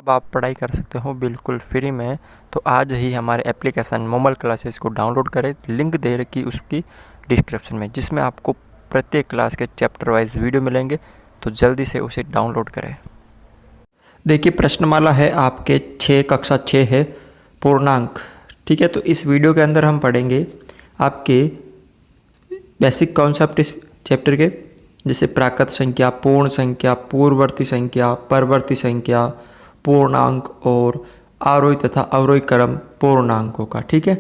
अब आप पढ़ाई कर सकते हो बिल्कुल फ्री में। तो आज ही हमारे एप्लीकेशन मोमल क्लासेस को डाउनलोड करें। लिंक दे रखी उसकी डिस्क्रिप्शन में, जिसमें आपको प्रत्येक क्लास के चैप्टर वाइज वीडियो मिलेंगे। तो जल्दी से उसे डाउनलोड करें। देखिए प्रश्नमाला है आपके कक्षा 6 है पूर्णांक। ठीक है, तो इस वीडियो के अंदर हम पढ़ेंगे आपके बेसिक कॉन्सेप्ट इस चैप्टर के, जैसे प्राकृत संख्या, पूर्ण संख्या, पूर्ववर्ती संख्या, परवर्ती संख्या, पूर्णांक और आरोही तथा अवरोही क्रम पूर्णांकों का। ठीक है,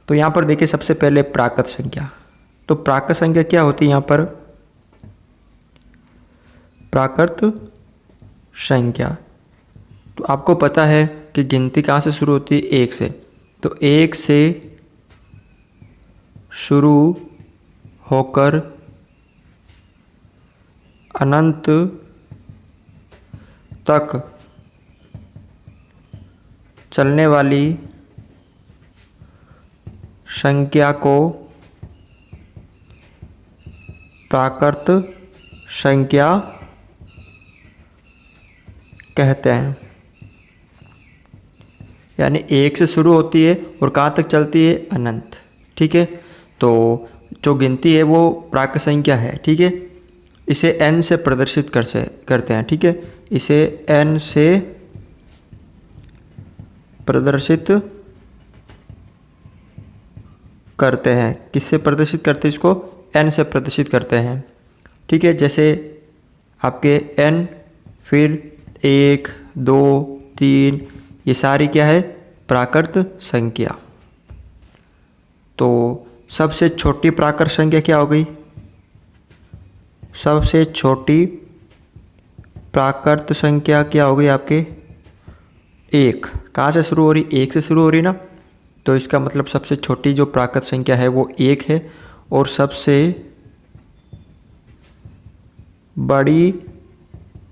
तो यहाँ पर देखिए सबसे पहले प्राकृत संख्या। तो प्राकृत संख्या क्या होती है? यहाँ पर प्राकृत संख्या, तो आपको पता है कि गिनती कहाँ से शुरू होती है? 1 से। तो 1 से शुरू होकर अनंत तक चलने वाली संख्या को प्राकृत संख्या कहते हैं। यानी 1 से शुरू होती है और कहाँ तक चलती है? अनंत। ठीक है, तो जो गिनती है वो प्राकृत संख्या है। ठीक है, इसे n से प्रदर्शित करते हैं। ठीक है, इसे n से प्रदर्शित करते हैं। किससे प्रदर्शित करते हैं? इसको n से प्रदर्शित करते हैं। ठीक है, जैसे आपके n, फिर 1, 2, 3, ये सारी क्या है? प्राकृत संख्या। तो सबसे छोटी प्राकृत संख्या क्या हो गई? सबसे छोटी प्राकृत संख्या क्या हो गई आपके? 1। कहाँ से शुरू हो रही? 1 से शुरू हो रही ना, तो इसका मतलब सबसे छोटी जो प्राकृत संख्या है वो 1 है। और सबसे बड़ी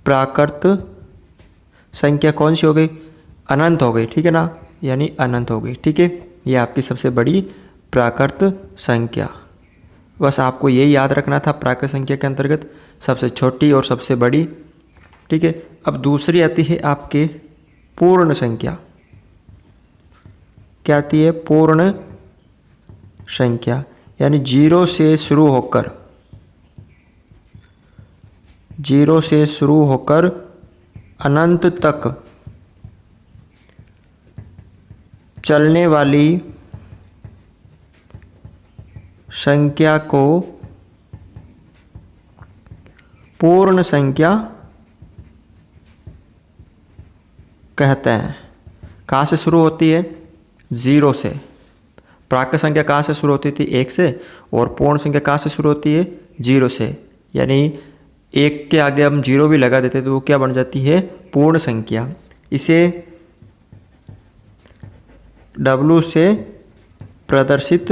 प्राकृत संख्या कौन सी हो गई? अनंत हो गई। ठीक है ना, यानी अनंत हो गई। ठीक है, ये आपकी सबसे बड़ी प्राकृत संख्या। बस आपको यही याद रखना था प्राकृत संख्या के अंतर्गत, सबसे छोटी और सबसे बड़ी। ठीक है, अब दूसरी आती है आपके पूर्ण संख्या। क्या आती है? पूर्ण संख्या, यानी 0 से शुरू होकर अनंत तक चलने वाली संख्या को पूर्ण संख्या कहते हैं। कहाँ से शुरू होती है? 0 से। प्राकृत संख्या कहाँ से शुरू होती थी? 1 से। और पूर्ण संख्या कहाँ से शुरू होती है? 0 से। यानी 1 के आगे हम 0 भी लगा देते तो वो क्या बन जाती है? पूर्ण संख्या। इसे W से प्रदर्शित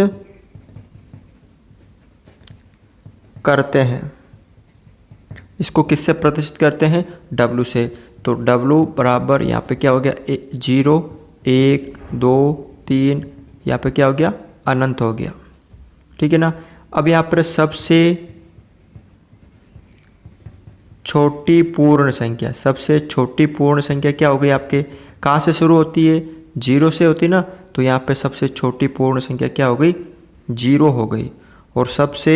करते हैं। इसको किससे प्रदर्शित करते हैं? W से। तो W बराबर यहाँ पे क्या हो गया? 0, 1, 2, 3, यहाँ पे क्या हो गया? अनंत हो गया। ठीक है ना। अब यहाँ पर सबसे छोटी पूर्ण संख्या, सबसे छोटी पूर्ण संख्या क्या हो गई आपके? कहाँ से शुरू होती है? 0 से होती ना, तो यहाँ पे सबसे छोटी पूर्ण संख्या क्या हो गई? 0 हो गई। और सबसे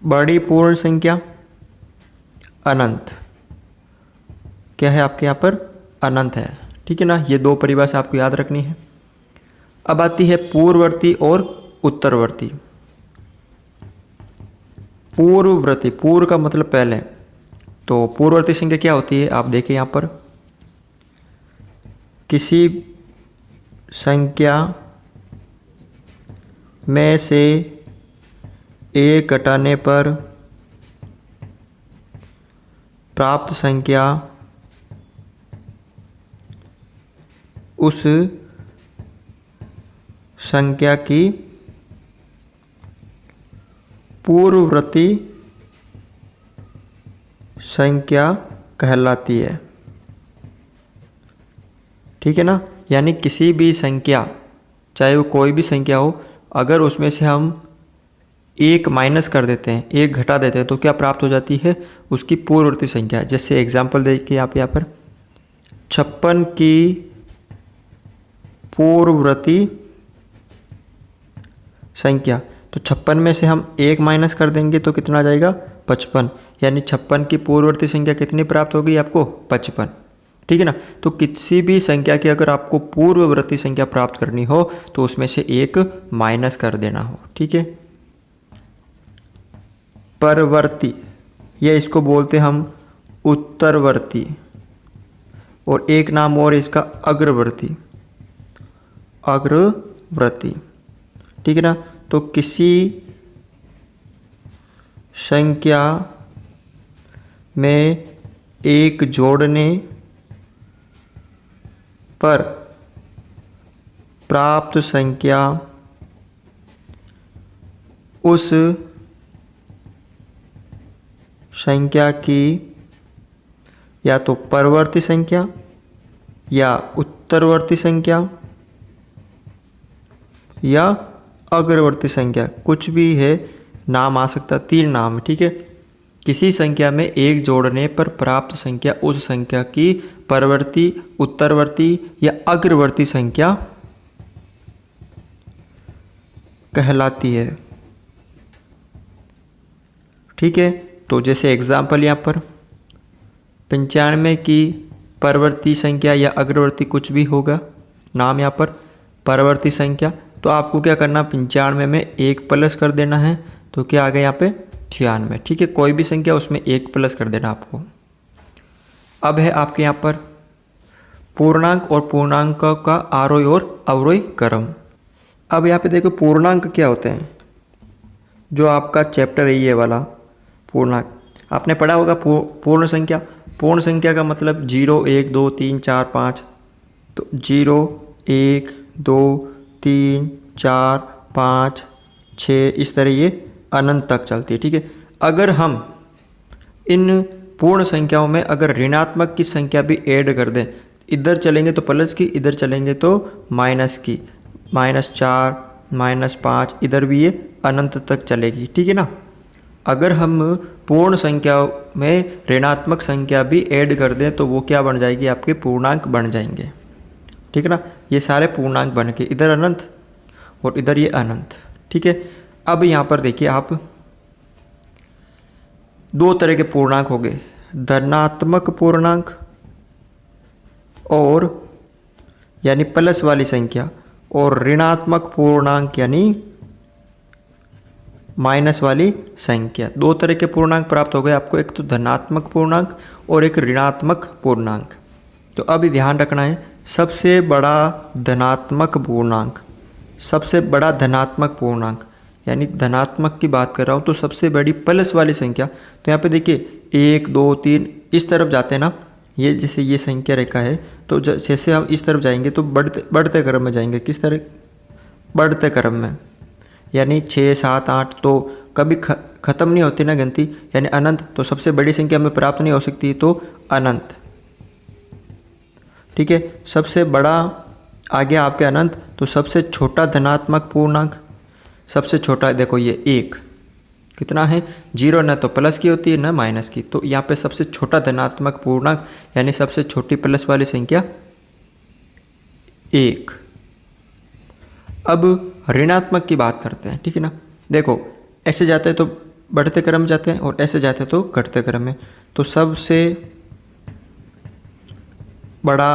बड़ी पूर्ण संख्या अनंत। क्या है आपके यहाँ पर? अनंत है। ठीक है ना, ये 2 परिभाषा आपको याद रखनी है। अब आती है पूर्ववर्ती और उत्तरवर्ती। पूर्ववर्ती, पूर्व का मतलब पहले, तो पूर्ववर्ती संख्या क्या होती है? आप देखिए यहाँ पर, किसी संख्या में से 1 घटाने पर प्राप्त संख्या उस संख्या की पूर्ववर्ती संख्या कहलाती है। ठीक है ना, यानी किसी भी संख्या, चाहे वो कोई भी संख्या हो, अगर उसमें से हम एक माइनस कर देते हैं, एक घटा देते हैं, तो क्या प्राप्त हो जाती है? उसकी पूर्ववर्ती संख्या। जैसे एग्जाम्पल देखिए आप यहाँ पर 56 की पूर्ववर्ती संख्या, तो 56 में से हम एक माइनस कर देंगे तो कितना आ जाएगा? 55। यानी 56 की पूर्ववर्ती संख्या कितनी प्राप्त होगी आपको? 55। ठीक है ना। तो किसी भी संख्या की अगर आपको पूर्ववर्ती संख्या प्राप्त करनी हो तो उसमें से एक माइनस कर देना हो। ठीक है। परवर्ती, या इसको बोलते हम उत्तरवर्ती, और एक नाम और इसका अग्रवर्ती। अग्रवर्ती, ठीक है ना। तो किसी संख्या में एक जोड़ने पर प्राप्त संख्या उस संख्या की या तो परवर्ती संख्या या उत्तरवर्ती संख्या या अग्रवर्ती संख्या, कुछ भी है, नाम आ सकता, 3 नाम। ठीक है। किसी संख्या में एक जोड़ने पर प्राप्त संख्या उस संख्या की परवर्ती, उत्तरवर्ती या अग्रवर्ती संख्या कहलाती है। ठीक है। तो जैसे एग्जाम्पल यहाँ पर 95 की परवर्ती संख्या या अग्रवर्ती कुछ भी होगा, नाम यहाँ पर परवर्ती संख्या, तो आपको क्या करना, 95 में एक प्लस कर देना है, तो क्या आ गया यहाँ पे? 96। ठीक है। कोई भी संख्या उसमें एक प्लस कर देना आपको। अब है आपके यहाँ पर पूर्णांक और पूर्णांक का आरोही और अवरोही क्रम। अब यहाँ पे देखो पूर्णांक क्या होते हैं, जो आपका चैप्टर है ये वाला पूर्णांक आपने पढ़ा होगा। पूर्ण संख्या, पूर्ण संख्या का मतलब 0, 1, 2, 3, 4, 5। तो 0, 1, 2, 3, 4, 5, 6, इस तरह ये अनंत तक चलती है। ठीक है। अगर हम इन पूर्ण संख्याओं में अगर ऋणात्मक की संख्या भी ऐड कर दें, इधर चलेंगे तो प्लस की, इधर चलेंगे तो माइनस की, -4, -5, इधर भी ये अनंत तक चलेगी। ठीक है ना। अगर हम पूर्ण संख्या में ऋणात्मक संख्या भी ऐड कर दें तो वो क्या बन जाएगी? आपके पूर्णांक बन जाएंगे। ठीक है ना। ये सारे पूर्णांक बन के इधर अनंत और इधर ये अनंत। ठीक है। अब यहाँ पर देखिए आप, 2 तरह के पूर्णांक हो गए, धनात्मक पूर्णांक और यानी प्लस वाली संख्या, और ऋणात्मक पूर्णांक यानी माइनस वाली संख्या। 2 तरह के पूर्णांक प्राप्त हो गए आपको, एक तो धनात्मक पूर्णांक और एक ऋणात्मक पूर्णांक। तो अभी ध्यान रखना है, सबसे बड़ा धनात्मक पूर्णांक, सबसे बड़ा धनात्मक पूर्णांक यानी धनात्मक की बात कर रहा हूँ, तो सबसे बड़ी प्लस वाली संख्या। तो यहाँ पे देखिए 1, 2, 3 इस तरफ जाते हैं ना, ये जैसे ये संख्या रेखा है, तो जैसे हम इस तरफ जाएंगे तो बढ़ते क्रम में जाएंगे। किस तरह? बढ़ते क्रम में, यानी 6, 7, 8 तो कभी ख़त्म नहीं होती ना गिनती, यानी अनंत। तो सबसे बड़ी संख्या में प्राप्त नहीं हो सकती, तो अनंत। ठीक है। सबसे बड़ा आ गया आपके अनंत, तो सबसे छोटा धनात्मक पूर्णांक, सबसे छोटा देखो ये 1 कितना है? 0 ना तो प्लस की होती है ना माइनस की, तो यहाँ पे सबसे छोटा धनात्मक पूर्णांक यानी सबसे छोटी प्लस वाली संख्या 1। अब ऋणात्मक की बात करते हैं। ठीक है ना। देखो ऐसे जाते हैं तो बढ़ते क्रम में जाते हैं और ऐसे जाते हैं तो घटते क्रम में। तो सबसे बड़ा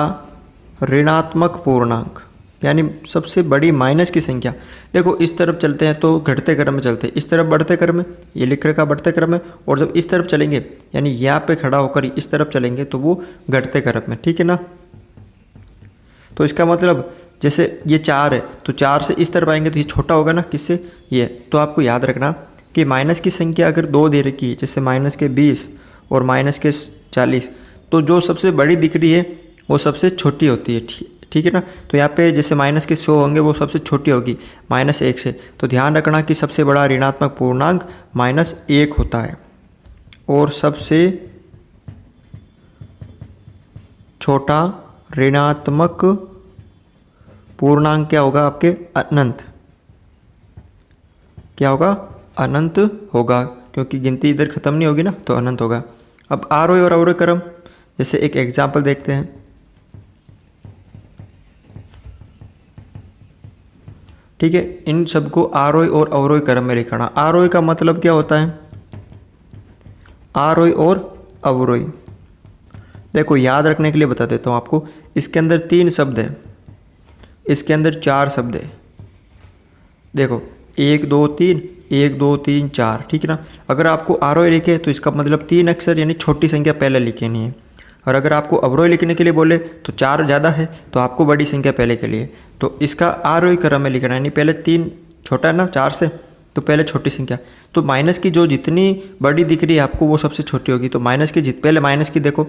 ऋणात्मक पूर्णांक यानी सबसे बड़ी माइनस की संख्या, देखो इस तरफ चलते हैं तो घटते क्रम में चलते हैं, इस तरफ बढ़ते क्रम में, ये लिख रखा बढ़ते क्रम में, और जब इस तरफ चलेंगे यानी यहाँ पे खड़ा होकर इस तरफ चलेंगे तो वो घटते क्रम में। ठीक है ना। तो इसका मतलब जैसे ये 4 है तो 4 से इस तरफ आएंगे तो ये छोटा होगा ना, किससे? ये। तो आपको याद रखना कि माइनस की संख्या अगर 2 दे रखी है, जैसे -20 और -40, तो जो सबसे बड़ी दिख रही है वो सबसे छोटी होती है। ठीक है ना। तो यहाँ पे जैसे -100 होंगे वो सबसे छोटी होगी -1 से। तो ध्यान रखना कि सबसे बड़ा ऋणात्मक पूर्णांक -1 होता है और सबसे छोटा ऋणात्मक पूर्णांक क्या होगा? आपके अनंत। क्या होगा? अनंत होगा, क्योंकि गिनती इधर ख़त्म नहीं होगी ना, तो अनंत होगा। अब आरोही और अवरोही क्रम, जैसे एक एग्जाम्पल देखते हैं। ठीक है, इन सबको आरोही और अवरोही क्रम में लिखना। आरोही का मतलब क्या होता है? आरोही और अवरोही, देखो याद रखने के लिए बता देता हूँ आपको। इसके अंदर 3 शब्द हैं, इसके अंदर 4 शब्द है। देखो 1 2 3, 1 2 3 4, ठीक है ना। अगर आपको आरोही लिखे तो इसका मतलब 3 अक्षर यानी छोटी संख्या पहले लिखनी है, और अगर आपको अवरोही लिखने के लिए बोले तो 4 ज़्यादा है, तो आपको बड़ी संख्या पहले के लिए। तो इसका आरोही क्रम में लिखना है, यानी पहले 3 छोटा है ना 4 से, तो पहले छोटी संख्या। तो माइनस की जो जितनी बड़ी दिख रही है आपको वो सबसे छोटी होगी। तो माइनस की पहले माइनस की देखो,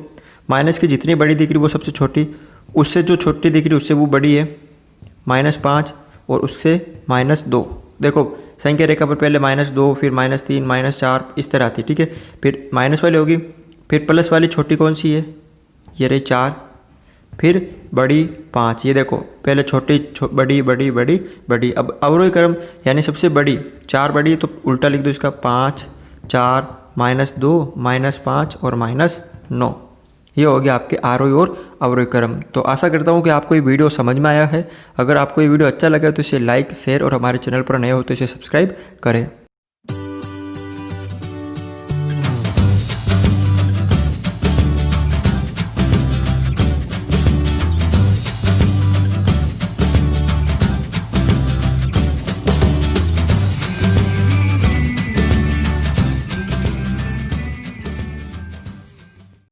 माइनस की जितनी बड़ी दिख रही वो सबसे छोटी, उससे जो छोटी दिख रही उससे वो बड़ी है -5, और उससे -2। देखो संख्या रेखा पर पहले -2, फिर -3, -4 इस तरह आती है, ठीक है। फिर माइनस वाली होगी, फिर प्लस वाली छोटी कौन सी है? ये रही 4, फिर बड़ी 5। ये देखो पहले छोटी बड़ी बड़ी बड़ी बड़ी। अब अवरोही क्रम यानी सबसे बड़ी 4 बड़ी, तो उल्टा लिख दो इसका 5 4 -2 -5 और -9। ये हो गया आपके आरोही और अवरोही क्रम। तो आशा करता हूँ कि आपको ये वीडियो समझ में आया है। अगर आपको ये वीडियो अच्छा लगा तो इसे लाइक शेयर और हमारे चैनल पर नए हो तो इसे सब्सक्राइब करें।